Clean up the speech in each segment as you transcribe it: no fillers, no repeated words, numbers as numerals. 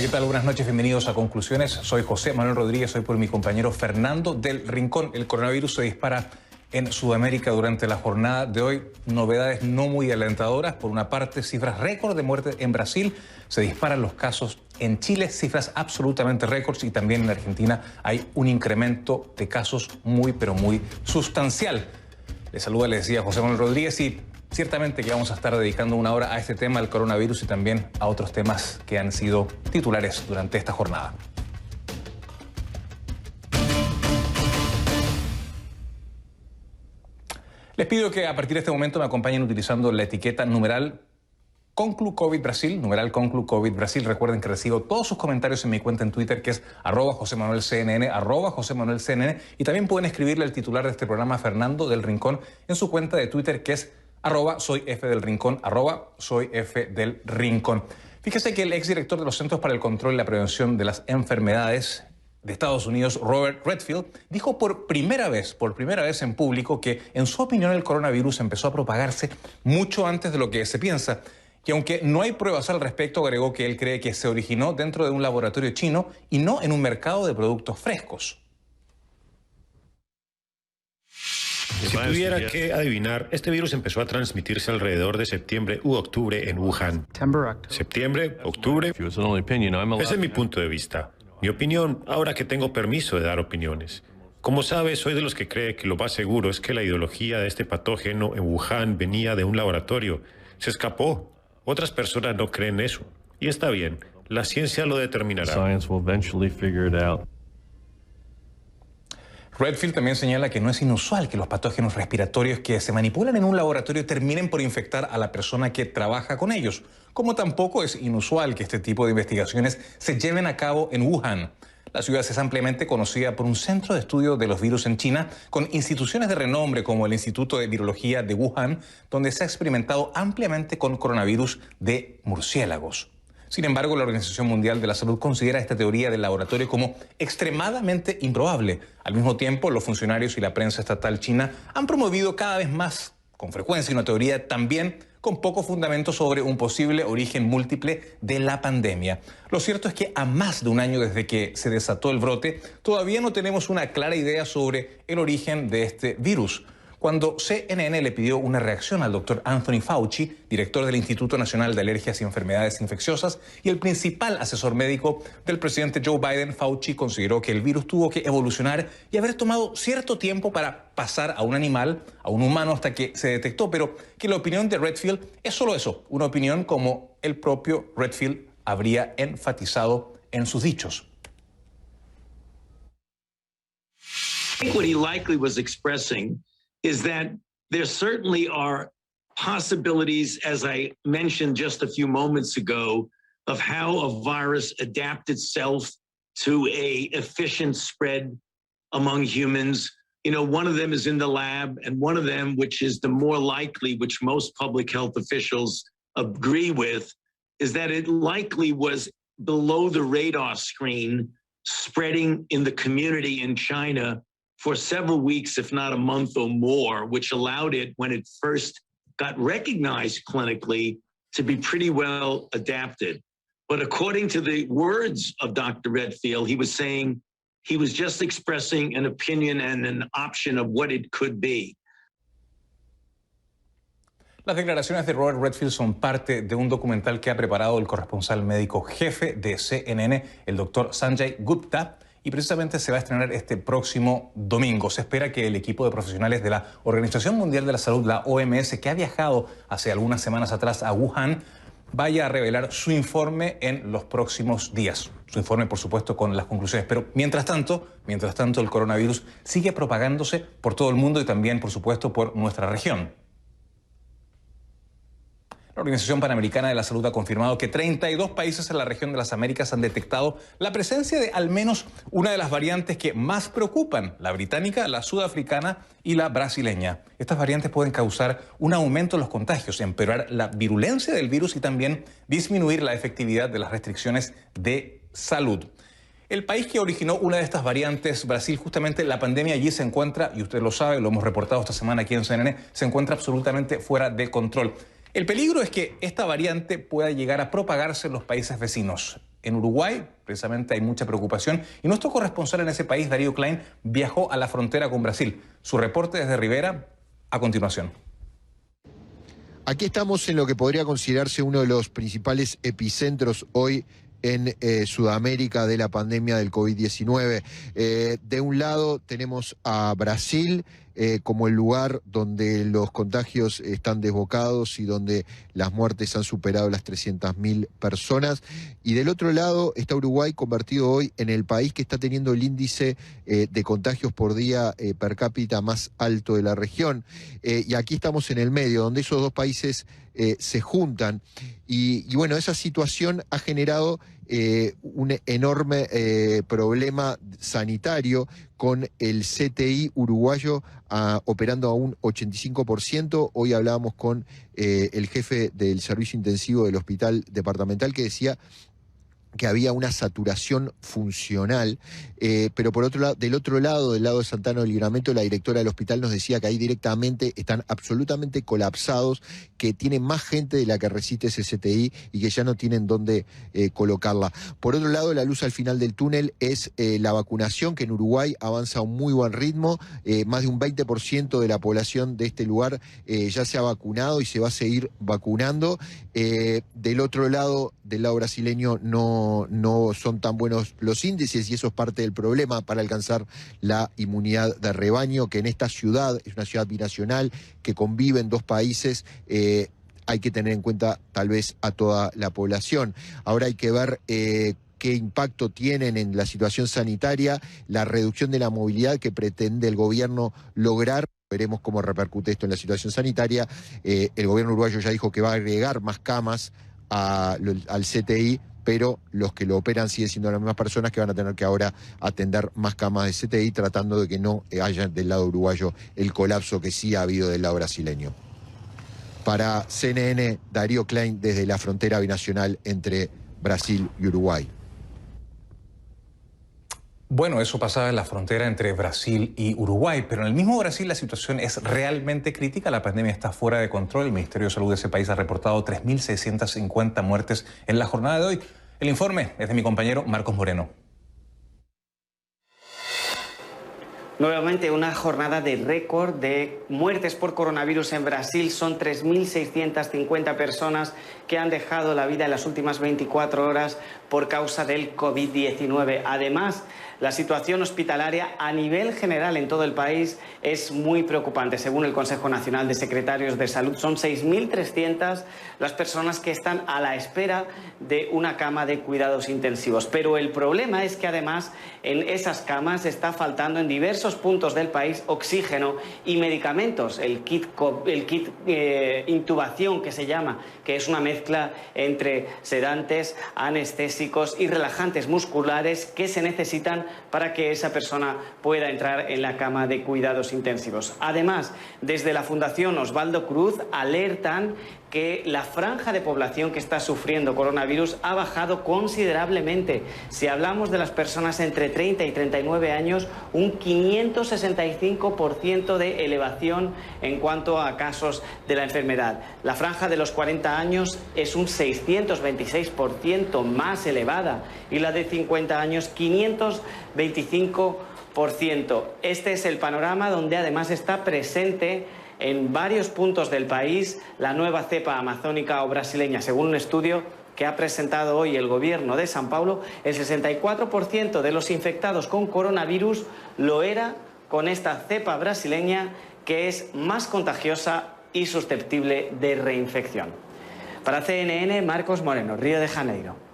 ¿qué tal? Buenas noches, bienvenidos a Conclusiones. Soy José Manuel Rodríguez, soy por mi compañero Fernando del Rincón. El coronavirus se dispara en Sudamérica durante la jornada de hoy. Novedades no muy alentadoras. Por una parte, cifras récord de muerte en Brasil. Se disparan los casos en Chile, cifras absolutamente récords. Y también en Argentina hay un incremento de casos muy, pero muy sustancial. Les saluda, les decía, José Manuel Rodríguez, y ciertamente que vamos a estar dedicando una hora a este tema, al coronavirus, y también a otros temas que han sido titulares durante esta jornada. Les pido que a partir de este momento me acompañen utilizando la etiqueta numeral ConcluCovid Brasil, numeral ConcluCovid Brasil. Recuerden que recibo todos sus comentarios en mi cuenta en Twitter, que es @JoséManuelCNN, @JoséManuelCNN, y también pueden escribirle al titular de este programa, Fernando del Rincón, en su cuenta de Twitter, que es @SoyFDelRincón, @SoyFDelRincón. Fíjese que el exdirector de los Centros para el Control y la Prevención de las Enfermedades de Estados Unidos, Robert Redfield, dijo por primera vez en público que, en su opinión, el coronavirus empezó a propagarse mucho antes de lo que se piensa. Y aunque no hay pruebas al respecto, agregó que él cree que se originó dentro de un laboratorio chino y no en un mercado de productos frescos. Si tuviera que adivinar, este virus empezó a transmitirse alrededor de septiembre u octubre en Wuhan. Septiembre, octubre. Ese es mi punto de vista. Mi opinión, ahora que tengo permiso de dar opiniones. Como sabes, soy de los que cree que lo más seguro es que la ideología de este patógeno en Wuhan venía de un laboratorio. Se escapó. Otras personas no creen eso. Y está bien, la ciencia lo determinará. Redfield también señala que no es inusual que los patógenos respiratorios que se manipulan en un laboratorio terminen por infectar a la persona que trabaja con ellos, como tampoco es inusual que este tipo de investigaciones se lleven a cabo en Wuhan. La ciudad es ampliamente conocida por un centro de estudio de los virus en China, con instituciones de renombre como el Instituto de Virología de Wuhan, donde se ha experimentado ampliamente con coronavirus de murciélagos. Sin embargo, la Organización Mundial de la Salud considera esta teoría del laboratorio como extremadamente improbable. Al mismo tiempo, los funcionarios y la prensa estatal china han promovido cada vez más, con frecuencia, una teoría también con poco fundamento sobre un posible origen múltiple de la pandemia. Lo cierto es que a más de un año desde que se desató el brote, todavía no tenemos una clara idea sobre el origen de este virus. Cuando CNN le pidió una reacción al doctor Anthony Fauci, director del Instituto Nacional de Alergias y Enfermedades Infecciosas y el principal asesor médico del presidente Joe Biden, Fauci consideró que el virus tuvo que evolucionar y haber tomado cierto tiempo para pasar a un animal, a un humano, hasta que se detectó, pero que la opinión de Redfield es solo eso, una opinión como el propio Redfield habría enfatizado en sus dichos. I think what he likely was expressing is that there certainly are possibilities, as I mentioned just a few moments ago, of how a virus adapts itself to a efficient spread among humans. You know, one of them is in the lab, and one of them, which is the more likely, which most public health officials agree with, is that it likely was below the radar screen, spreading in the community in China for several weeks, if not a month or more, which allowed it, when it first got recognized clinically, to be pretty well adapted. But according to the words of Dr. Redfield, he was saying he was just expressing an opinion and an option of what it could be. Las declaraciones de Robert Redfield son parte de un documental que ha preparado el corresponsal médico jefe de CNN, el doctor Sanjay Gupta, y precisamente se va a estrenar este próximo domingo. Se espera que el equipo de profesionales de la Organización Mundial de la Salud, la OMS, que ha viajado hace algunas semanas atrás a Wuhan, vaya a revelar su informe en los próximos días. Su informe, por supuesto, con las conclusiones. Pero mientras tanto, el coronavirus sigue propagándose por todo el mundo y también, por supuesto, por nuestra región. La Organización Panamericana de la Salud ha confirmado que 32 países en la región de las Américas han detectado la presencia de al menos una de las variantes que más preocupan, la británica, la sudafricana y la brasileña. Estas variantes pueden causar un aumento en los contagios, empeorar la virulencia del virus y también disminuir la efectividad de las restricciones de salud. El país que originó una de estas variantes, Brasil, justamente la pandemia allí se encuentra, y usted lo sabe, lo hemos reportado esta semana aquí en CNN, se encuentra absolutamente fuera de control. El peligro es que esta variante pueda llegar a propagarse en los países vecinos. En Uruguay, precisamente, hay mucha preocupación y nuestro corresponsal en ese país, Darío Klein, viajó a la frontera con Brasil. Su reporte desde Rivera, a continuación. Aquí estamos en lo que podría considerarse uno de los principales epicentros hoy en Sudamérica de la pandemia del COVID-19. De un lado tenemos a Brasil como el lugar donde los contagios están desbocados y donde las muertes han superado las 300.000 personas. Y del otro lado está Uruguay, convertido hoy en el país que está teniendo el índice de contagios por día per cápita más alto de la región. Y aquí estamos en el medio, donde esos dos países se juntan. Y bueno, esa situación ha generado un enorme problema sanitario con el CTI uruguayo operando a un 85%. Hoy hablábamos con el jefe del servicio intensivo del hospital departamental que decía que había una saturación funcional, pero por otro lado, del lado de Santana del Livramento, la directora del hospital nos decía que ahí directamente están absolutamente colapsados, que tienen más gente de la que resiste ese CTI y que ya no tienen dónde colocarla. Por otro lado, la luz al final del túnel es la vacunación, que en Uruguay avanza a un muy buen ritmo. Más de un 20% de la población de este lugar ya se ha vacunado y se va a seguir vacunando. Del otro lado, del lado brasileño, no son tan buenos los índices y eso es parte del problema para alcanzar la inmunidad de rebaño, que en esta ciudad, es una ciudad binacional, que conviven dos países, hay que tener en cuenta tal vez a toda la población. Ahora hay que ver qué impacto tienen en la situación sanitaria la reducción de la movilidad que pretende el gobierno lograr. Veremos cómo repercute esto en la situación sanitaria. El gobierno uruguayo ya dijo que va a agregar más camas al CTI, pero los que lo operan siguen siendo las mismas personas que van a tener que ahora atender más camas de CTI, tratando de que no haya del lado uruguayo el colapso que sí ha habido del lado brasileño. Para CNN, Darío Klein desde la frontera binacional entre Brasil y Uruguay. Bueno, eso pasaba en la frontera entre Brasil y Uruguay, pero en el mismo Brasil la situación es realmente crítica. La pandemia está fuera de control. El Ministerio de Salud de ese país ha reportado 3.650 muertes en la jornada de hoy. El informe es de mi compañero Marcos Moreno. Nuevamente una jornada de récord de muertes por coronavirus en Brasil. Son 3.650 personas que han dejado la vida en las últimas 24 horas por causa del COVID-19. Además, la situación hospitalaria a nivel general en todo el país es muy preocupante. Según el Consejo Nacional de Secretarios de Salud, son 6.300 las personas que están a la espera de una cama de cuidados intensivos. Pero el problema es que además en esas camas está faltando en diversos puntos del país oxígeno y medicamentos. El kit intubación, que se llama, que es una mezcla entre sedantes, anestésicos y relajantes musculares que se necesitan para que esa persona pueda entrar en la cama de cuidados intensivos. Además, desde la Fundación Osvaldo Cruz alertan que la franja de población que está sufriendo coronavirus ha bajado considerablemente. Si hablamos de las personas entre 30 y 39 años, un 565% de elevación en cuanto a casos de la enfermedad. La franja de los 40 años es un 626% más elevada y la de 50 años 525%. Este es el panorama donde además está presente en varios puntos del país la nueva cepa amazónica o brasileña. Según un estudio que ha presentado hoy el gobierno de São Paulo, el 64% de los infectados con coronavirus lo era con esta cepa brasileña, que es más contagiosa y susceptible de reinfección. Para CNN, Marcos Moreno, Río de Janeiro.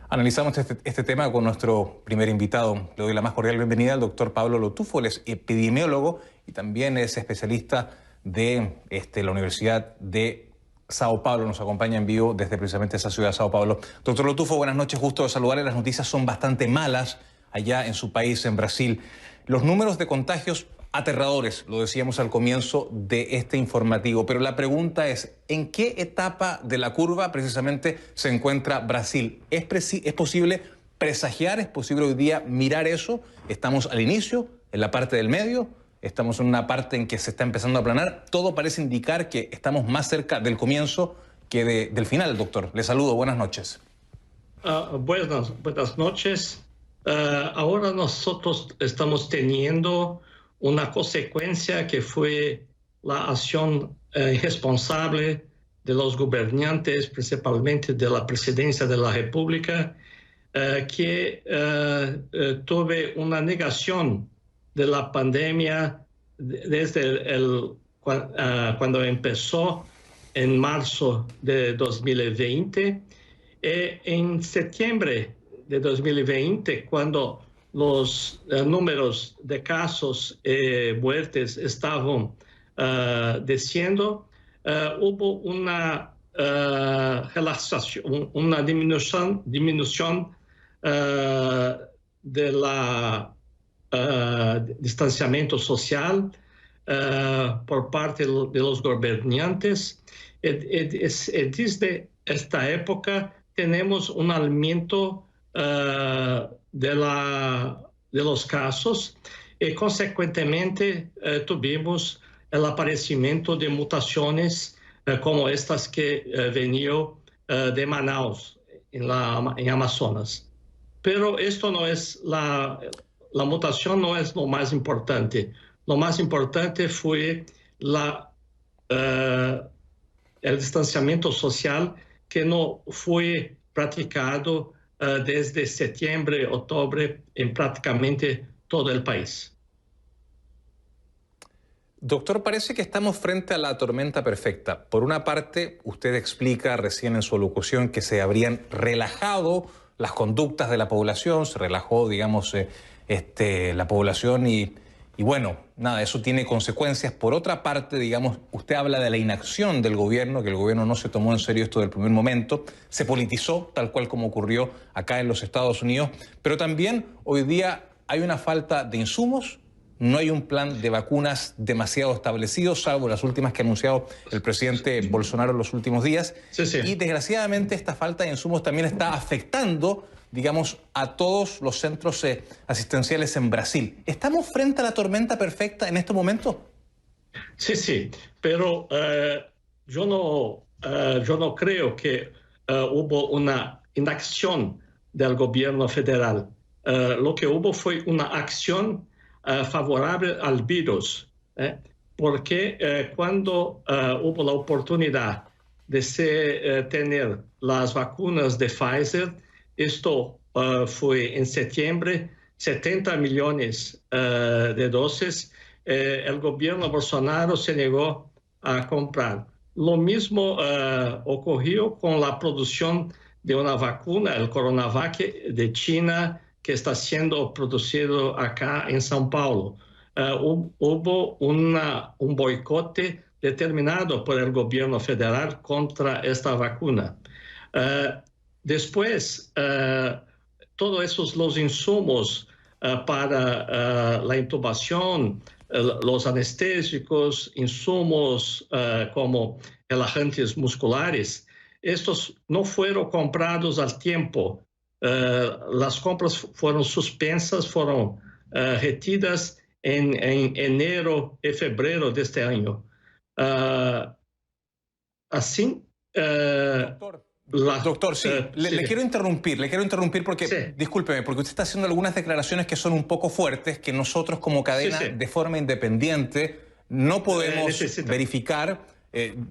Analizamos este tema con nuestro primer invitado. Le doy la más cordial bienvenida al doctor Pablo Lotufo. Él es epidemiólogo y también es especialista de la Universidad de Sao Paulo. Nos acompaña en vivo desde precisamente esa ciudad de Sao Paulo. Doctor Lotufo, buenas noches. Gusto de saludarle. Las noticias son bastante malas allá en su país, en Brasil. Los números de contagios aterradores, lo decíamos al comienzo de este informativo, pero la pregunta es, ¿en qué etapa de la curva precisamente se encuentra Brasil? ¿Es posible presagiar, es posible hoy día mirar eso? ¿Estamos al inicio, en la parte del medio? Estamos en una parte en que se está empezando a aplanar. Todo parece indicar que estamos más cerca del comienzo que del final, doctor. Le saludo, buenas noches. Buenas noches. Ahora nosotros estamos teniendo una consecuencia que fue la acción irresponsable de los gobernantes, principalmente de la Presidencia de la República, que tuve una negación de la pandemia desde cuando empezó en marzo de 2020. En septiembre de 2020, cuando los números de casos y muertes estaban desciendo, hubo una relajación, una disminución del distanciamiento social por parte de los gobernantes. Desde esta época tenemos un aumento de los casos y, consecuentemente, tuvimos el aparecimiento de mutaciones como estas que venían de Manaus, en Amazonas. Pero esto no es la mutación no es lo más importante. Lo más importante fue el distanciamiento social que no fue practicado desde septiembre, octubre en prácticamente todo el país. Doctor, parece que estamos frente a la tormenta perfecta. Por una parte, usted explica recién en su alocución que se habrían relajado las conductas de la población, se relajó, digamos, la población y bueno, nada, eso tiene consecuencias. Por otra parte, digamos, usted habla de la inacción del gobierno, que el gobierno no se tomó en serio esto del primer momento, se politizó, tal cual como ocurrió acá en los Estados Unidos, pero también hoy día hay una falta de insumos. No hay un plan de vacunas demasiado establecido, salvo las últimas que ha anunciado el presidente Bolsonaro en los últimos días. Sí. Y desgraciadamente esta falta de insumos también está afectando, digamos, a todos los centros asistenciales en Brasil. ¿Estamos frente a la tormenta perfecta en este momento? Sí, pero yo no creo que hubo una inacción del gobierno federal. Lo que hubo fue una acción favorable al virus, porque cuando hubo la oportunidad de tener las vacunas de Pfizer, esto fue en septiembre, 70 millones de dosis, el gobierno Bolsonaro se negó a comprar. Lo mismo ocurrió con la producción de una vacuna, el Coronavac de China, que está siendo producido acá en São Paulo. Hubo un boicote determinado por el gobierno federal contra esta vacuna. Después, todos esos los insumos para la intubación, los anestésicos, insumos como relajantes musculares, estos no fueron comprados al tiempo. Las compras fueron suspensas, fueron retiradas en enero y febrero de este año. Así... Doctor, sí, le quiero interrumpir porque, sí, discúlpeme, porque usted está haciendo algunas declaraciones que son un poco fuertes, que nosotros como cadena, de forma independiente, no podemos verificar.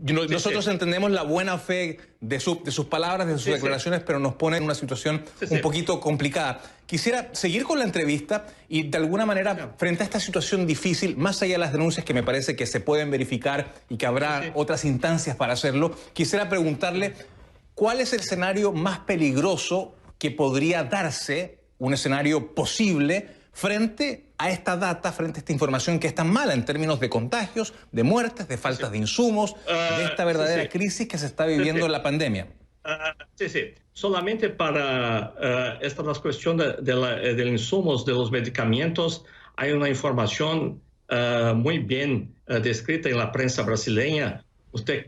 Nosotros entendemos la buena fe de sus palabras, de sus declaraciones, pero nos pone en una situación un poquito complicada. Quisiera seguir con la entrevista y de alguna manera, frente a esta situación difícil, más allá de las denuncias que me parece que se pueden verificar y que habrá otras instancias para hacerlo, quisiera preguntarle cuál es el escenario más peligroso que podría darse, un escenario posible, frente a esta data, frente a esta información que es tan mala en términos de contagios, de muertes, de faltas de insumos, de esta verdadera crisis que se está viviendo en la pandemia. Solamente para esta cuestión de insumos, de los medicamentos, hay una información muy bien descrita en la prensa brasileña. Usted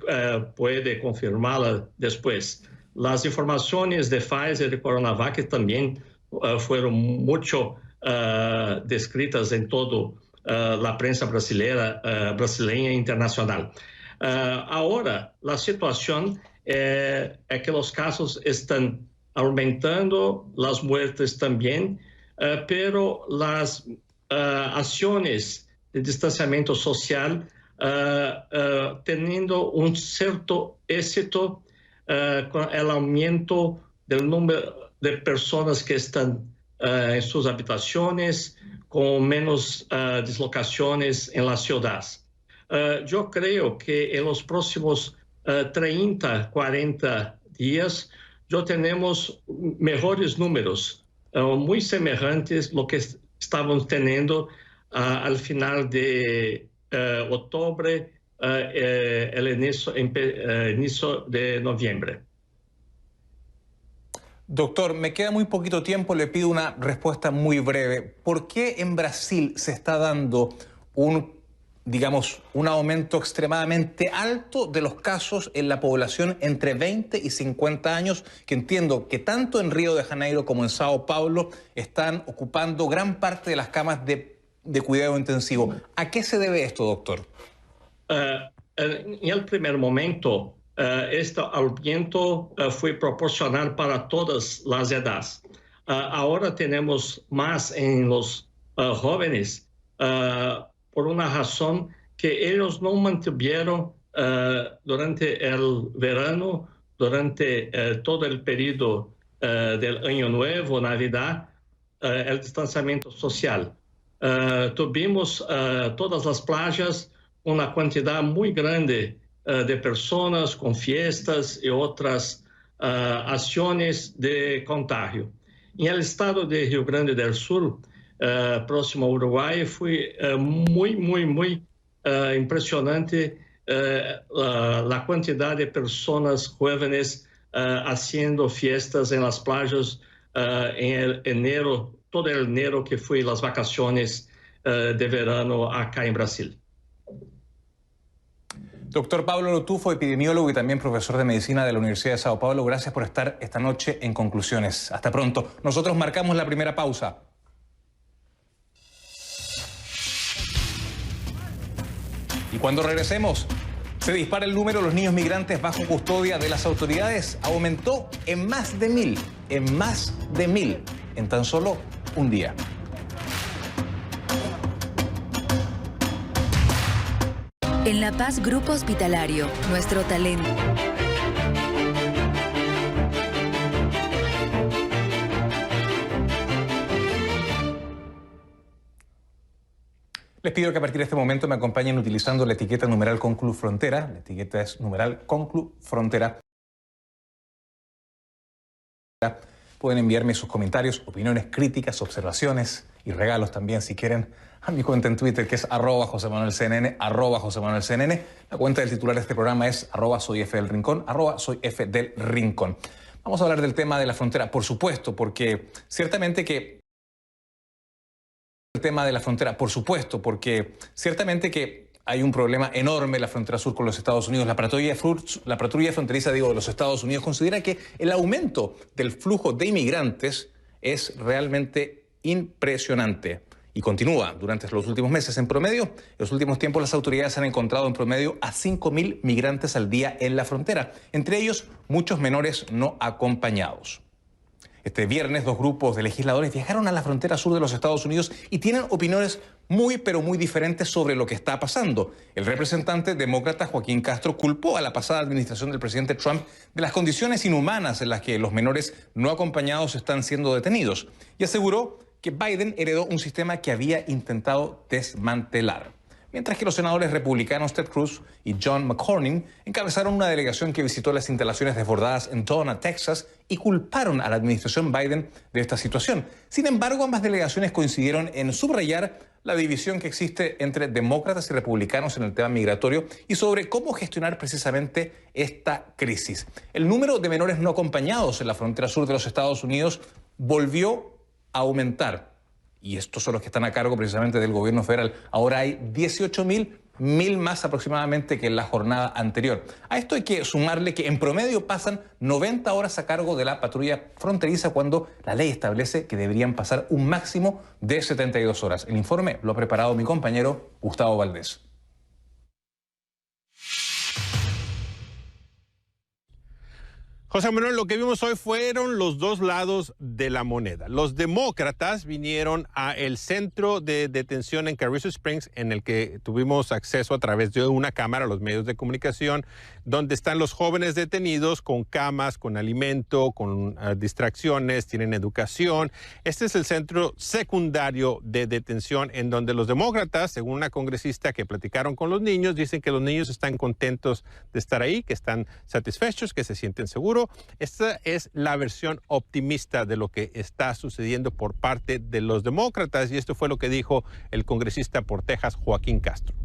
puede confirmarla después. Las informaciones de Pfizer y de Coronavac también fueron mucho descritas en todo la prensa brasileña e internacional. Ahora, la situación es que los casos están aumentando, las muertes también, pero las acciones de distanciamiento social teniendo un cierto éxito con el aumento del número de personas que están en sus habitaciones, con menos dislocaciones en las ciudades. Yo creo que en los próximos 30, 40 días ya tenemos mejores números, muy semejantes a lo que estábamos teniendo al final de octubre, el inicio de noviembre. Doctor, me queda muy poquito tiempo, le pido una respuesta muy breve. ¿Por qué en Brasil se está dando un aumento extremadamente alto de los casos en la población entre 20 y 50 años, que entiendo que tanto en Río de Janeiro como en Sao Paulo están ocupando gran parte de las camas de cuidado intensivo? ¿A qué se debe esto, doctor? En el primer momento, este aumento fue proporcional para todas las edades. Ahora tenemos más en los jóvenes por una razón que ellos no mantuvieron durante el verano, durante todo el periodo del Año Nuevo, Navidad, el distanciamiento social. Tuvimos todas las playas una cantidad muy grande de personas con fiestas y otras acciones de contagio. En el estado de Rio Grande del Sur, próximo a Uruguay, fue muy impresionante la cantidad de personas jóvenes haciendo fiestas en las playas en el enero, todo el enero que fue las vacaciones de verano acá en Brasil. Doctor Pablo Lotufo, epidemiólogo y también profesor de medicina de la Universidad de Sao Paulo, gracias por estar esta noche en Conclusiones. Hasta pronto. Nosotros marcamos la primera pausa. Y cuando regresemos, se dispara el número de los niños migrantes bajo custodia de las autoridades. Aumentó en más de 1.000, en tan solo un día. En La Paz Grupo Hospitalario, nuestro talento. Les pido que a partir de este momento me acompañen utilizando la etiqueta numeral Conclu Frontera. La etiqueta es numeral Conclu Frontera. Pueden enviarme sus comentarios, opiniones, críticas, observaciones y regalos también, si quieren, a mi cuenta en Twitter, que es @JosemanuelCNN, @JosemanuelCNN. La cuenta del titular de este programa es @SoyFDelRincón, @SoyFDelRincón. Vamos a hablar del tema de la frontera, por supuesto, porque ciertamente que hay un problema enorme en la frontera sur con los Estados Unidos. La patrulla fronteriza de los Estados Unidos considera que el aumento del flujo de inmigrantes es realmente impresionante. Y continúa. Durante los últimos meses, en promedio, en los últimos tiempos, las autoridades han encontrado en promedio a 5.000 migrantes al día en la frontera, entre ellos muchos menores no acompañados. Este viernes, 2 grupos de legisladores viajaron a la frontera sur de los Estados Unidos y tienen opiniones muy diferentes sobre lo que está pasando. El representante demócrata Joaquín Castro culpó a la pasada administración del presidente Trump de las condiciones inhumanas en las que los menores no acompañados están siendo detenidos y aseguró que Biden heredó un sistema que había intentado desmantelar. Mientras que los senadores republicanos Ted Cruz y John McCormick encabezaron una delegación que visitó las instalaciones desbordadas en Donna, Texas, y culparon a la administración Biden de esta situación. Sin embargo, ambas delegaciones coincidieron en subrayar la división que existe entre demócratas y republicanos en el tema migratorio y sobre cómo gestionar precisamente esta crisis. El número de menores no acompañados en la frontera sur de los Estados Unidos volvió a aumentar. Y estos son los que están a cargo precisamente del gobierno federal. Ahora hay 18.000 1.000 más aproximadamente que en la jornada anterior. A esto hay que sumarle que en promedio pasan 90 horas a cargo de la patrulla fronteriza cuando la ley establece que deberían pasar un máximo de 72 horas. El informe lo ha preparado mi compañero Gustavo Valdés. José Manuel, lo que vimos hoy fueron los dos lados de la moneda. Los demócratas vinieron a el centro de detención en Carrizo Springs, en el que tuvimos acceso a través de una cámara a los medios de comunicación, donde están los jóvenes detenidos con camas, con alimento, con distracciones, tienen educación. Este es el centro secundario de detención en donde los demócratas, según una congresista que platicaron con los niños, dicen que los niños están contentos de estar ahí, que están satisfechos, que se sienten seguros. Esta es la versión optimista de lo que está sucediendo por parte de los demócratas, y esto fue lo que dijo el congresista por Texas, Joaquín Castro.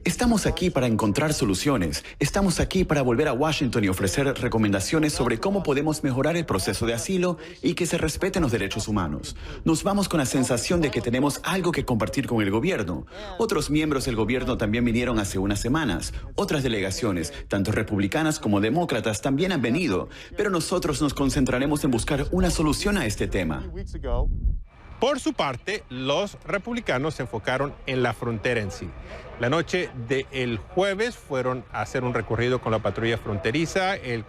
Estamos aquí para encontrar soluciones. Estamos aquí para volver a Washington y ofrecer recomendaciones sobre cómo podemos mejorar el proceso de asilo y que se respeten los derechos humanos. Nos vamos con la sensación de que tenemos algo que compartir con el gobierno. Otros miembros del gobierno también vinieron hace unas semanas. Otras delegaciones, tanto republicanas como demócratas, también han venido. Pero nosotros nos concentraremos en buscar una solución a este tema. Por su parte, los republicanos se enfocaron en la frontera en sí. La noche del jueves fueron a hacer un recorrido con la patrulla fronteriza. El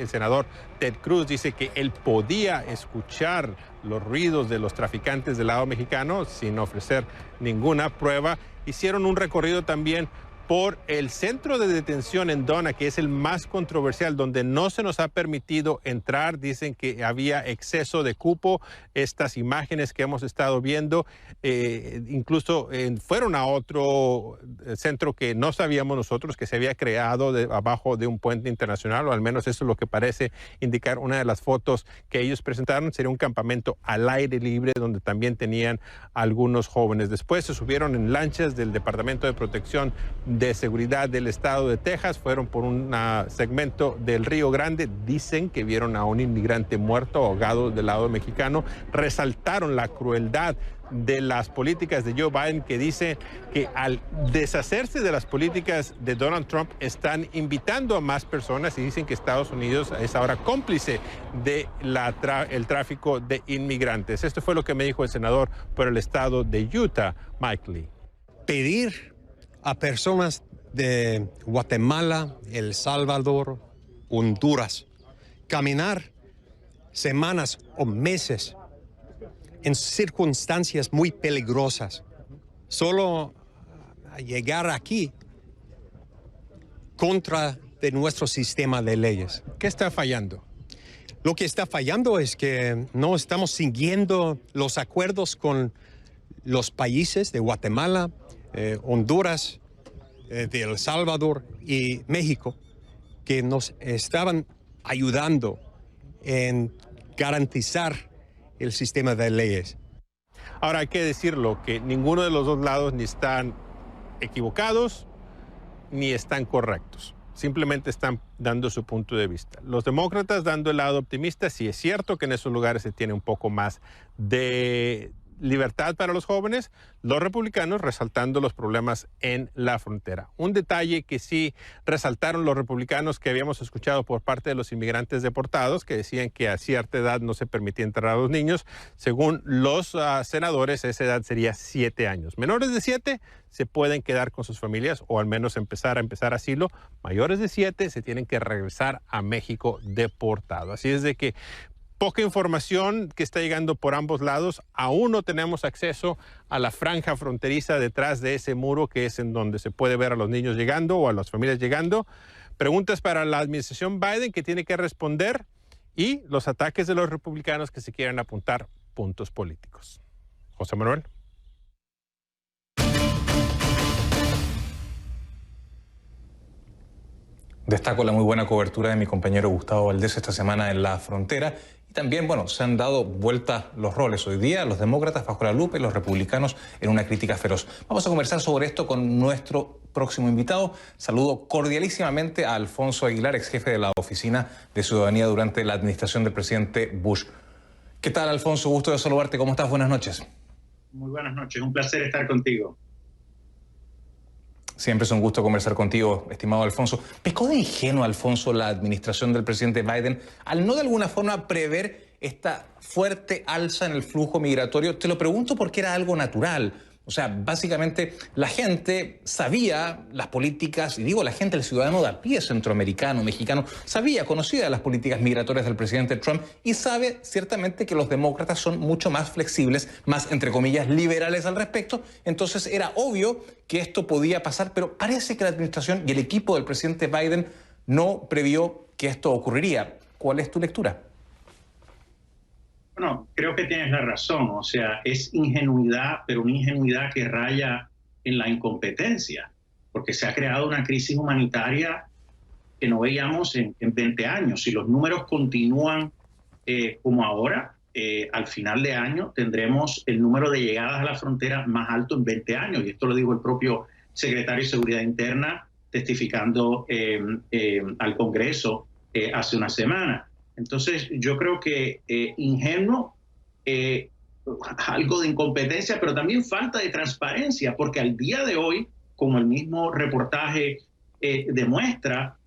senador Ted Cruz dice que él podía escuchar los ruidos de los traficantes del lado mexicano sin ofrecer ninguna prueba. Hicieron un recorrido también por el centro de detención en Donna, que es el más controversial, donde no se nos ha permitido entrar. Dicen que había exceso de cupo. Estas imágenes que hemos estado viendo, incluso fueron a otro centro que no sabíamos nosotros que se había creado abajo de un puente internacional, o al menos eso es lo que parece indicar una de las fotos que ellos presentaron. Sería un campamento al aire libre donde también tenían algunos jóvenes. Después se subieron en lanchas del Departamento de Protección de Seguridad del Estado de Texas, fueron por un segmento del Río Grande. Dicen que vieron a un inmigrante muerto, ahogado del lado mexicano. Resaltaron la crueldad de las políticas de Joe Biden, que dice que al deshacerse de las políticas de Donald Trump están invitando a más personas, y dicen que Estados Unidos es ahora cómplice de el tráfico de inmigrantes. Esto fue lo que me dijo el senador por el estado de Utah, Mike Lee. Pedir a personas de Guatemala, El Salvador, Honduras, caminar semanas o meses en circunstancias muy peligrosas, solo a llegar aquí contra de nuestro sistema de leyes. ¿Qué está fallando? Lo que está fallando es que no estamos siguiendo los acuerdos con los países de Guatemala, Honduras, de El Salvador y México, que nos estaban ayudando en garantizar el sistema de leyes. Ahora hay que decirlo, que ninguno de los dos lados ni están equivocados ni están correctos. Simplemente están dando su punto de vista. Los demócratas dando el lado optimista. Sí es cierto que en esos lugares se tiene un poco más de libertad para los jóvenes. Los republicanos resaltando los problemas en la frontera. Un detalle que sí resaltaron los republicanos, que habíamos escuchado por parte de los inmigrantes deportados, que decían que a cierta edad no se permitía entrar a los niños. Según los senadores, esa edad sería 7 años. Menores de 7 se pueden quedar con sus familias, o al menos empezar asilo. Mayores de 7 se tienen que regresar a México deportado. Así es de que poca información que está llegando por ambos lados. Aún no tenemos acceso a la franja fronteriza detrás de ese muro, que es en donde se puede ver a los niños llegando o a las familias llegando. Preguntas para la administración Biden que tiene que responder, y los ataques de los republicanos que se quieren apuntar puntos políticos. José Manuel. Destaco la muy buena cobertura de mi compañero Gustavo Valdés esta semana en la frontera. Y también, bueno, se han dado vuelta los roles. Hoy día los demócratas bajo la lupa y los republicanos en una crítica feroz. Vamos a conversar sobre esto con nuestro próximo invitado. Saludo cordialísimamente a Alfonso Aguilar, ex jefe de la Oficina de Ciudadanía durante la administración del presidente Bush. ¿Qué tal, Alfonso? Gusto de saludarte. ¿Cómo estás? Buenas noches. Muy buenas noches. Un placer estar contigo. Siempre es un gusto conversar contigo, estimado Alfonso. ¿Pecó de ingenuo, Alfonso, la administración del presidente Biden al no de alguna forma prever esta fuerte alza en el flujo migratorio? Te lo pregunto porque era algo natural. O sea, básicamente la gente sabía las políticas, y digo la gente, el ciudadano de a pie centroamericano, mexicano, conocía las políticas migratorias del presidente Trump y sabe ciertamente que los demócratas son mucho más flexibles, más, entre comillas, liberales al respecto. Entonces era obvio que esto podía pasar, pero parece que la administración y el equipo del presidente Biden no previó que esto ocurriría. ¿Cuál es tu lectura? Bueno, creo que tienes la razón, o sea, es ingenuidad, pero una ingenuidad que raya en la incompetencia, porque se ha creado una crisis humanitaria que no veíamos en 20 años. Si los números continúan como ahora, al final de año tendremos el número de llegadas a la frontera más alto en 20 años, y esto lo dijo el propio secretario de Seguridad Interna testificando al Congreso hace una semana. Entonces, yo creo que ingenuo, algo de incompetencia, pero también falta de transparencia, porque al día de hoy, como el mismo reportaje demuestra,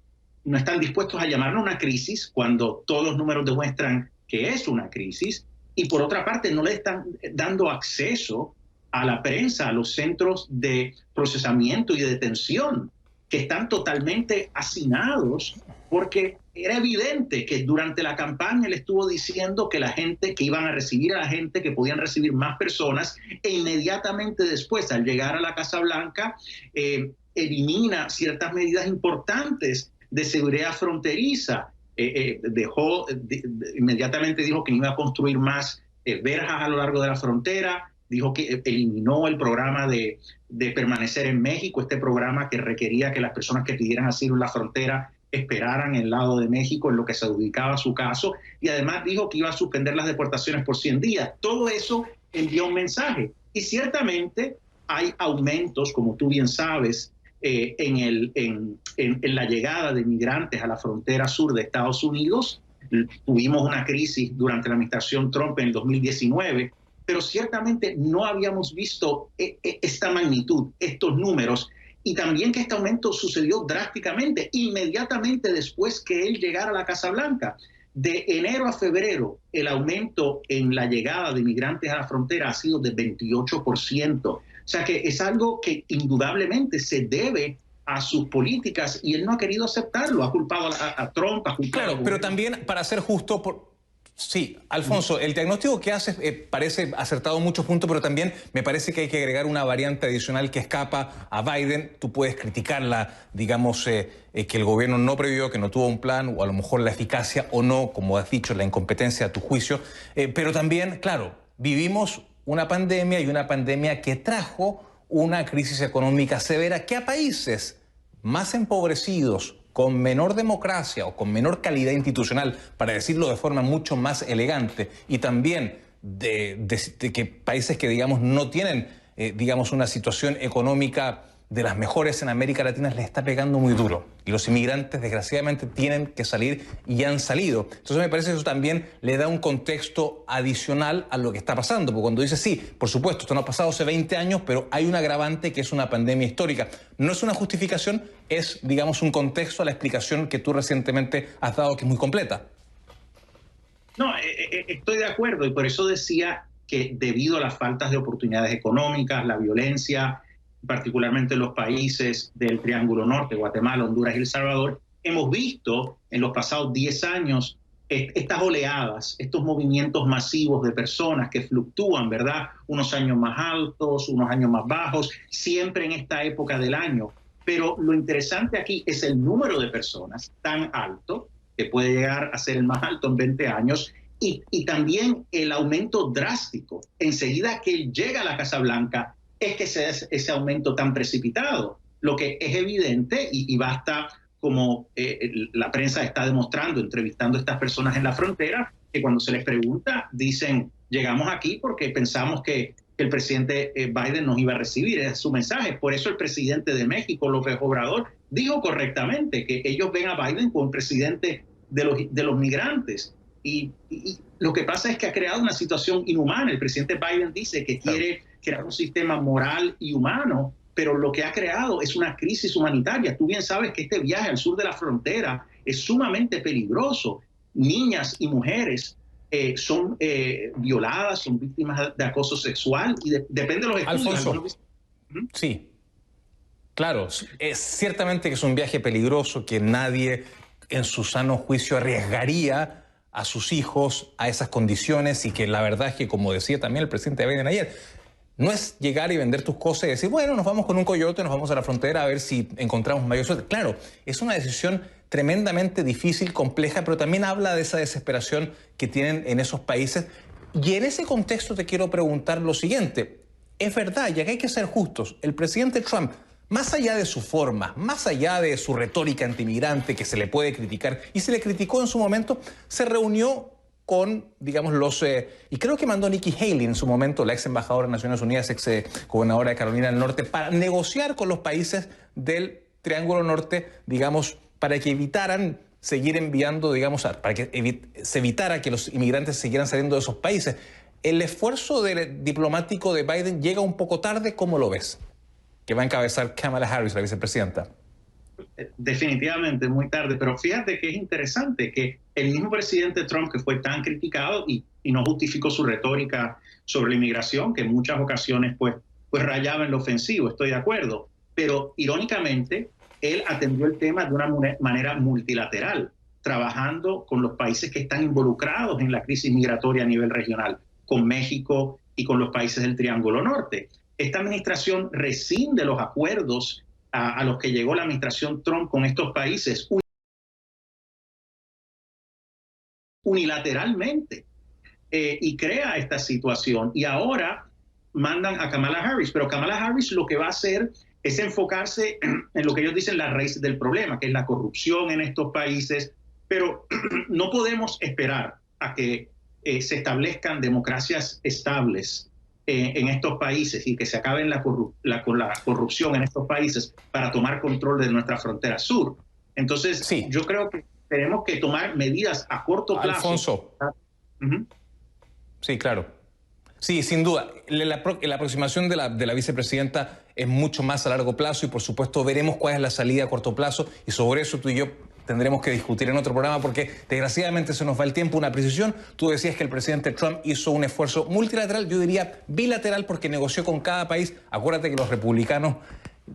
no están dispuestos a llamarlo una crisis cuando todos los números demuestran que es una crisis, y por otra parte no le están dando acceso a la prensa, a los centros de procesamiento y de detención, que están totalmente hacinados, porque era evidente que durante la campaña él estuvo diciendo que la gente, que iban a recibir a la gente, que podían recibir más personas, e inmediatamente después, al llegar a la Casa Blanca, elimina ciertas medidas importantes de seguridad fronteriza. Inmediatamente dijo que iba a construir más verjas a lo largo de la frontera, dijo que eliminó el programa de permanecer en México, este programa que requería que las personas que pidieran asilo en la frontera esperaran en el lado de México en lo que se adjudicaba su caso, y además dijo que iba a suspender las deportaciones por 100 días. Todo eso envió un mensaje, y ciertamente hay aumentos, como tú bien sabes, en la llegada de migrantes a la frontera sur de Estados Unidos. Tuvimos una crisis durante la administración Trump en el 2019, pero ciertamente no habíamos visto esta magnitud, estos números, y también que este aumento sucedió drásticamente, inmediatamente después que él llegara a la Casa Blanca. De enero a febrero, el aumento en la llegada de migrantes a la frontera ha sido de 28%. O sea que es algo que indudablemente se debe a sus políticas, y él no ha querido aceptarlo, ha culpado a Trump, ha culpado... Claro, pero también, para ser justo, sí, Alfonso, el diagnóstico que haces parece acertado en muchos puntos, pero también me parece que hay que agregar una variante adicional que escapa a Biden. Tú puedes criticarla, digamos, que el gobierno no previó, que no tuvo un plan, o a lo mejor la eficacia o no, como has dicho, la incompetencia a tu juicio. Pero también, claro, vivimos una pandemia, y una pandemia que trajo una crisis económica severa que a países más empobrecidos, con menor democracia o con menor calidad institucional, para decirlo de forma mucho más elegante, y también de que países que, digamos, no tienen, digamos, una situación económica de las mejores en América Latina, les está pegando muy duro. Y los inmigrantes, desgraciadamente, tienen que salir, y han salido. Entonces me parece que eso también le da un contexto adicional a lo que está pasando. Porque cuando dice, sí, por supuesto, esto no ha pasado hace 20 años, pero hay un agravante que es una pandemia histórica. No es una justificación, es, digamos, un contexto a la explicación que tú recientemente has dado, que es muy completa. No, estoy de acuerdo, y por eso decía que debido a las faltas de oportunidades económicas, la violencia, particularmente en los países del Triángulo Norte, Guatemala, Honduras y El Salvador, hemos visto en los pasados 10 años estas oleadas, estos movimientos masivos de personas que fluctúan, ¿verdad? Unos años más altos, unos años más bajos, siempre en esta época del año. Pero lo interesante aquí es el número de personas tan alto, que puede llegar a ser el más alto en 20 años, y también el aumento drástico. Enseguida que él llega a la Casa Blanca, es que ese aumento tan precipitado. Lo que es evidente, y basta, como la prensa está demostrando, entrevistando a estas personas en la frontera, que cuando se les pregunta, dicen, llegamos aquí porque pensamos que el presidente Biden nos iba a recibir. Es su mensaje. Por eso el presidente de México, López Obrador, dijo correctamente que ellos ven a Biden como presidente de los migrantes. Y lo que pasa es que ha creado una situación inhumana. El presidente Biden dice que quiere crear un sistema moral y humano, pero lo que ha creado es una crisis humanitaria. Tú bien sabes que este viaje al sur de la frontera es sumamente peligroso. Niñas y mujeres son violadas, son víctimas de acoso sexual y depende de los estudios. Alfonso, sí, claro, es ciertamente que es un viaje peligroso que nadie en su sano juicio arriesgaría a sus hijos a esas condiciones y que la verdad es que, como decía también el presidente Biden ayer, no es llegar y vender tus cosas y decir, bueno, nos vamos con un coyote, nos vamos a la frontera a ver si encontramos mayor suerte. Claro, es una decisión tremendamente difícil, compleja, pero también habla de esa desesperación que tienen en esos países. Y en ese contexto te quiero preguntar lo siguiente. Es verdad, ya que hay que ser justos, el presidente Trump, más allá de su forma, más allá de su retórica antimigrante que se le puede criticar, y se le criticó en su momento, se reunió con, digamos, y creo que mandó Nikki Haley en su momento, la ex embajadora de Naciones Unidas, ex gobernadora de Carolina del Norte, para negociar con los países del Triángulo Norte, digamos, para que evitaran seguir enviando, digamos, para que se evitara que los inmigrantes siguieran saliendo de esos países. ¿El esfuerzo diplomático de Biden llega un poco tarde? ¿Cómo lo ves? Que va a encabezar Kamala Harris, la vicepresidenta. Definitivamente muy tarde, pero fíjate que es interesante que el mismo presidente Trump, que fue tan criticado y no justificó su retórica sobre la inmigración, que en muchas ocasiones pues rayaba en lo ofensivo, estoy de acuerdo, pero irónicamente él atendió el tema de una manera multilateral, trabajando con los países que están involucrados en la crisis migratoria a nivel regional, con México y con los países del Triángulo Norte. Esta administración rescinde los acuerdos a los que llegó la administración Trump con estos países unilateralmente y crea esta situación. Y ahora mandan a Kamala Harris, pero Kamala Harris lo que va a hacer es enfocarse en lo que ellos dicen la raíz del problema, que es la corrupción en estos países, pero no podemos esperar a que se establezcan democracias estables en estos países y que se acabe con la corrupción en estos países para tomar control de nuestra frontera sur. Entonces, sí, yo creo que tenemos que tomar medidas a corto plazo. Alfonso. Sí, claro. Sí, sin duda. La aproximación de la vicepresidenta es mucho más a largo plazo y, por supuesto, veremos cuál es la salida a corto plazo y sobre eso tú y yo tendremos que discutir en otro programa porque desgraciadamente se nos va el tiempo. Una precisión, tú decías que el presidente Trump hizo un esfuerzo multilateral, yo diría bilateral porque negoció con cada país. Acuérdate que los republicanos,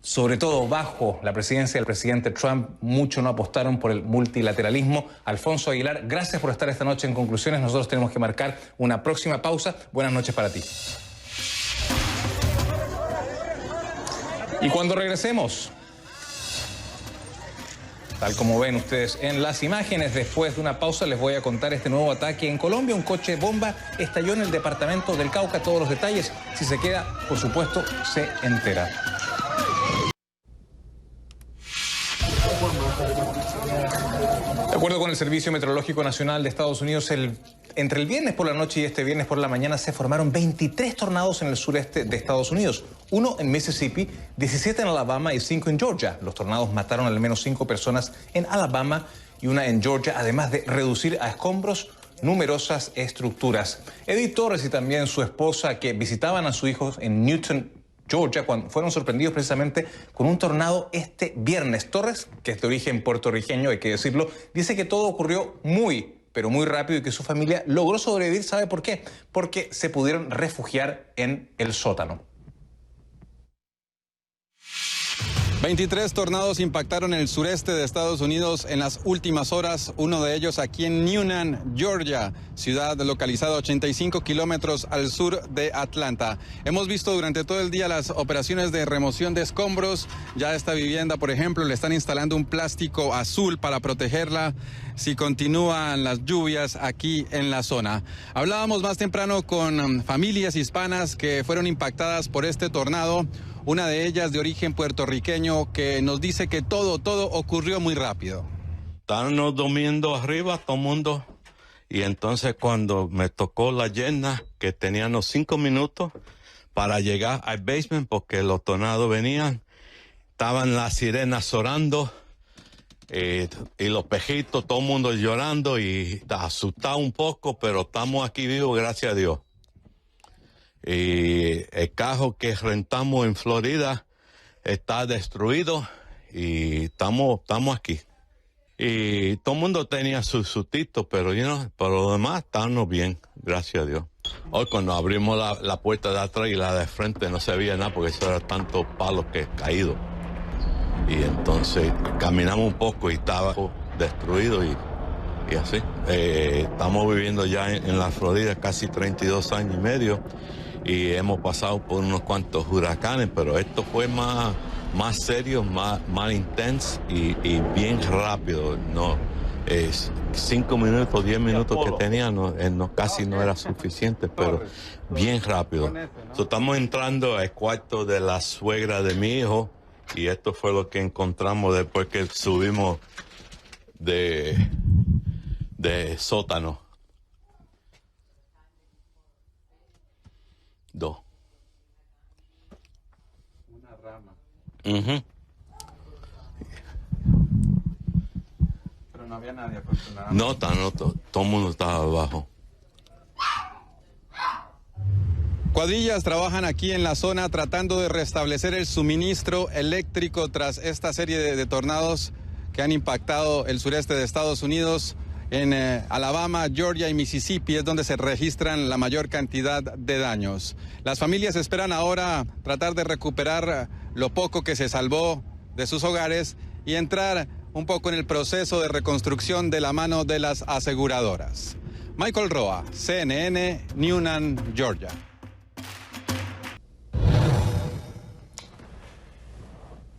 sobre todo bajo la presidencia del presidente Trump, mucho no apostaron por el multilateralismo. Alfonso Aguilar, gracias por estar esta noche en Conclusiones. Nosotros tenemos que marcar una próxima pausa. Buenas noches para ti. Y cuando regresemos, tal como ven ustedes en las imágenes, después de una pausa les voy a contar este nuevo ataque en Colombia. Un coche bomba estalló en el departamento del Cauca. Todos los detalles, si se queda, por supuesto, se entera. De acuerdo con el Servicio Meteorológico Nacional de Estados Unidos, entre el viernes por la noche y este viernes por la mañana se formaron 23 tornados en el sureste de Estados Unidos. 1 en Mississippi, 17 en Alabama y 5 en Georgia. Los tornados mataron al menos 5 personas en Alabama y 1 en Georgia, además de reducir a escombros numerosas estructuras. Edith Torres y también su esposa, que visitaban a sus hijos en Newton, Georgia, cuando fueron sorprendidos precisamente con un tornado este viernes. Torres, que es de origen puertorriqueño, hay que decirlo, dice que todo ocurrió pero muy rápido y que su familia logró sobrevivir. ¿Sabe por qué? Porque se pudieron refugiar en el sótano. 23 tornados impactaron el sureste de Estados Unidos en las últimas horas, uno de ellos aquí en Newnan, Georgia, ciudad localizada a 85 kilómetros al sur de Atlanta. Hemos visto durante todo el día las operaciones de remoción de escombros. Ya a esta vivienda, por ejemplo, le están instalando un plástico azul para protegerla si continúan las lluvias aquí en la zona. Hablábamos más temprano con familias hispanas que fueron impactadas por este tornado. Una de ellas de origen puertorriqueño que nos dice que todo ocurrió muy rápido. Estábamos durmiendo arriba todo el mundo y entonces cuando me tocó la yerna, que teníamos 5 minutos para llegar al basement porque los tornados venían, estaban las sirenas orando y los pejitos, todo el mundo llorando y asustado un poco, pero estamos aquí vivos, gracias a Dios. Y el carro que rentamos en Florida está destruido y estamos aquí. Y todo el mundo tenía sus sustitos, pero por lo demás estábamos bien, gracias a Dios. Hoy cuando abrimos la puerta de atrás y la de frente no se veía nada porque eso era tantos palos que caído. Y entonces caminamos un poco y estaba destruido y así. Estamos viviendo ya en la Florida casi 32 años y medio y hemos pasado por unos cuantos huracanes, pero esto fue más serio, más intenso y bien rápido. 5 minutos, 10 minutos que tenía casi no era suficiente, pero bien rápido. Estamos entrando al cuarto de la suegra de mi hijo y esto fue lo que encontramos después que subimos de sótano. 2. Una rama. Pero no había nadie, afortunadamente. No, todo el mundo estaba abajo. Cuadrillas trabajan aquí en la zona tratando de restablecer el suministro eléctrico tras esta serie de tornados que han impactado el sureste de Estados Unidos. En Alabama, Georgia y Mississippi es donde se registran la mayor cantidad de daños. Las familias esperan ahora tratar de recuperar lo poco que se salvó de sus hogares y entrar un poco en el proceso de reconstrucción de la mano de las aseguradoras. Michael Roa, CNN, Newnan, Georgia.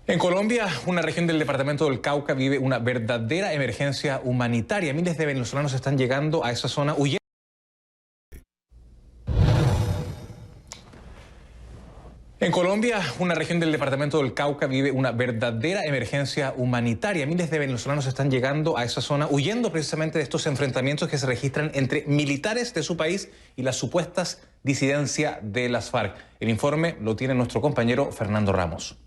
En Colombia, una región del departamento del Cauca vive una verdadera emergencia humanitaria. Miles de venezolanos están llegando a esa zona huyendo. En Colombia, una región del departamento del Cauca vive una verdadera emergencia humanitaria. Miles de venezolanos están llegando a esa zona huyendo precisamente de estos enfrentamientos que se registran entre militares de su país y las supuestas disidencias de las FARC. El informe lo tiene nuestro compañero Fernando Ramos.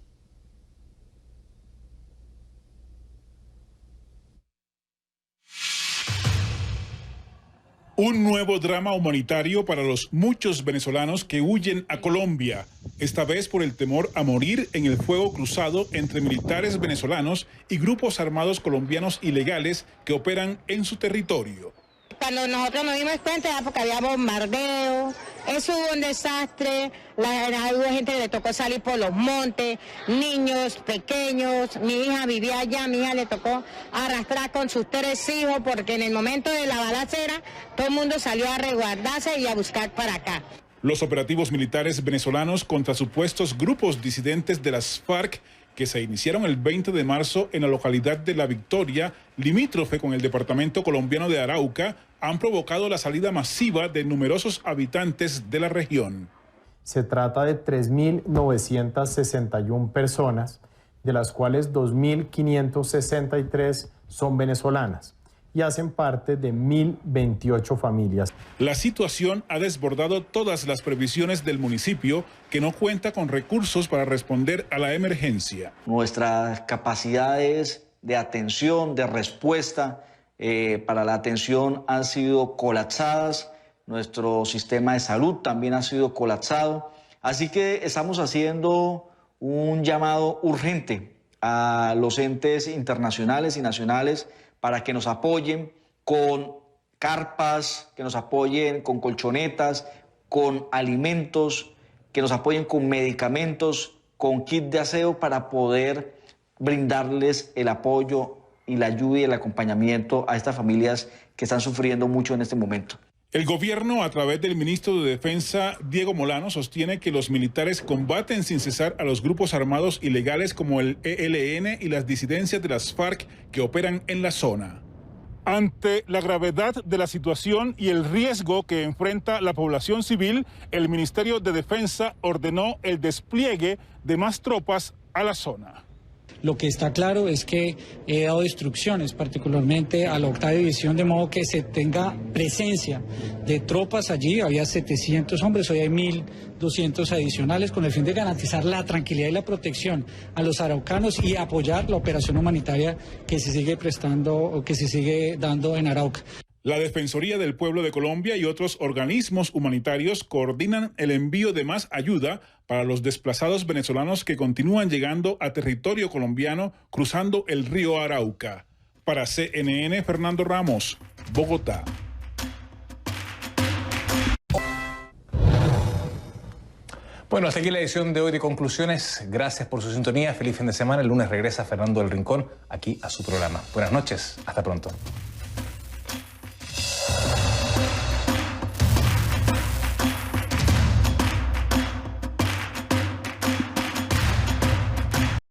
Un nuevo drama humanitario para los muchos venezolanos que huyen a Colombia, esta vez por el temor a morir en el fuego cruzado entre militares venezolanos y grupos armados colombianos ilegales que operan en su territorio. Cuando nosotros nos dimos cuenta era porque había bombardeo, eso hubo un desastre, hubo gente que le tocó salir por los montes, niños pequeños, mi hija vivía allá, mi hija le tocó arrastrar con sus 3 hijos porque en el momento de la balacera todo el mundo salió a resguardarse y a buscar para acá. Los operativos militares venezolanos contra supuestos grupos disidentes de las FARC que se iniciaron el 20 de marzo en la localidad de La Victoria, limítrofe con el departamento colombiano de Arauca, han provocado la salida masiva de numerosos habitantes de la región. Se trata de 3.961 personas, de las cuales 2.563 son venezolanas y hacen parte de 1.028 familias. La situación ha desbordado todas las previsiones del municipio, que no cuenta con recursos para responder a la emergencia. Nuestras capacidades de atención, de respuesta para la atención han sido colapsadas, nuestro sistema de salud también ha sido colapsado, así que estamos haciendo un llamado urgente a los entes internacionales y nacionales para que nos apoyen con carpas, que nos apoyen con colchonetas, con alimentos, que nos apoyen con medicamentos, con kit de aseo para poder brindarles el apoyo y la ayuda y el acompañamiento a estas familias que están sufriendo mucho en este momento. El gobierno, a través del ministro de Defensa, Diego Molano, sostiene que los militares combaten sin cesar a los grupos armados ilegales como el ELN y las disidencias de las FARC que operan en la zona. Ante la gravedad de la situación y el riesgo que enfrenta la población civil, el Ministerio de Defensa ordenó el despliegue de más tropas a la zona. Lo que está claro es que he dado instrucciones, particularmente a la 8ª división, de modo que se tenga presencia de tropas allí. Había 700 hombres, hoy hay 1.200 adicionales, con el fin de garantizar la tranquilidad y la protección a los araucanos y apoyar la operación humanitaria que se sigue prestando o que se sigue dando en Arauca. La Defensoría del Pueblo de Colombia y otros organismos humanitarios coordinan el envío de más ayuda para los desplazados venezolanos que continúan llegando a territorio colombiano cruzando el río Arauca. Para CNN, Fernando Ramos, Bogotá. Bueno, hasta aquí la edición de hoy de Conclusiones. Gracias por su sintonía. Feliz fin de semana. El lunes regresa Fernando del Rincón aquí a su programa. Buenas noches. Hasta pronto.